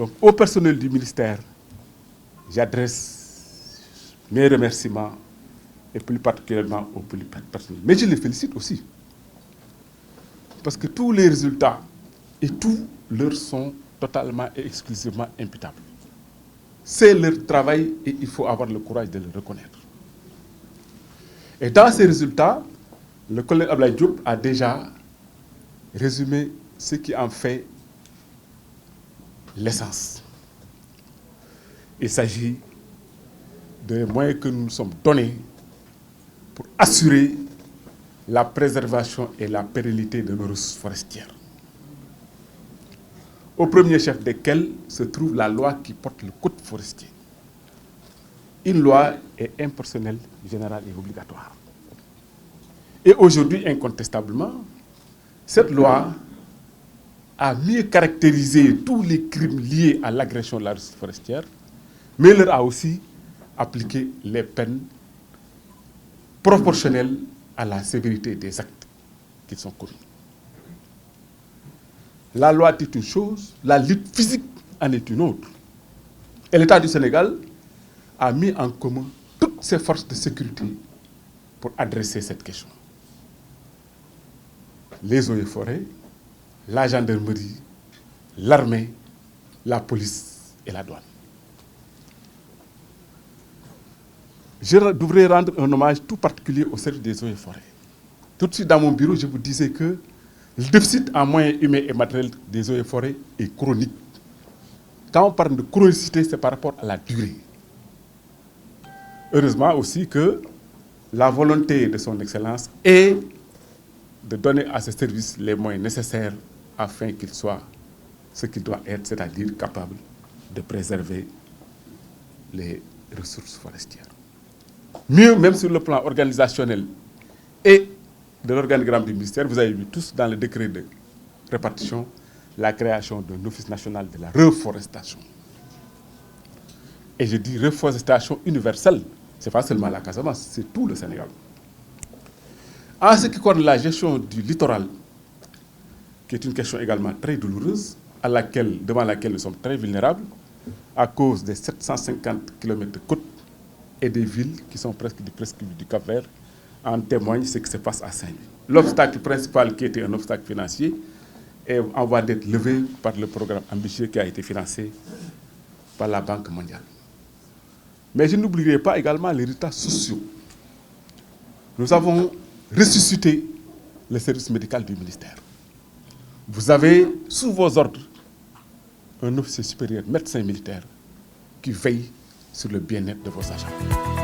Donc, au personnel du ministère, j'adresse mes remerciements et plus particulièrement au personnel. Mais je les félicite aussi. Parce que tous les résultats et tout leur sont totalement et exclusivement imputables. C'est leur travail et il faut avoir le courage de le reconnaître. Et dans ces résultats, le collègue Abdoulaye Diop a déjà résumé ce qui en fait l'essence. Il s'agit des moyens que nous nous sommes donnés pour assurer la préservation et la pérennité de nos ressources forestières. Au premier chef desquels se trouve la loi qui porte le code forestier. Une loi est impersonnelle, générale et obligatoire. Et aujourd'hui, incontestablement, cette loi a mieux caractérisé tous les crimes liés à l'agression de la ressource forestière, mais leur a aussi appliqué les peines proportionnelles à la sévérité des actes qui sont commis. La loi est une chose, la lutte physique en est une autre. Et l'État du Sénégal a mis en commun toutes ses forces de sécurité pour adresser cette question. Les eaux et forêts, la gendarmerie, l'armée, la police et la douane. Je devrais rendre un hommage tout particulier au service des eaux et forêts. Tout de suite dans mon bureau, je vous disais que le déficit en moyens humains et matériels des eaux et forêts est chronique. Quand on parle de chronicité, c'est par rapport à la durée. Heureusement aussi que la volonté de son Excellence est de donner à ce service les moyens nécessaires afin qu'il soit ce qu'il doit être, c'est-à-dire capable de préserver les ressources forestières. Mieux, même sur le plan organisationnel et de l'organigramme du ministère, vous avez vu tous dans le décret de répartition la création d'un office national de la reforestation. Et je dis reforestation universelle, ce n'est pas seulement la Casamance, c'est tout le Sénégal. En ce qui concerne la gestion du littoral, qui est une question également très douloureuse, devant laquelle nous sommes très vulnérables, à cause des 750 km de côtes et des villes qui sont presque du Cap-Vert, en témoigne ce qui se passe à Saint-Louis. L'obstacle principal, qui était un obstacle financier, est en voie d'être levé par le programme ambitieux qui a été financé par la Banque mondiale. Mais je n'oublierai pas également les résultats sociaux. Nous avons ressuscité le service médical du ministère. Vous avez sous vos ordres un officier supérieur, médecin militaire, qui veille sur le bien-être de vos agents.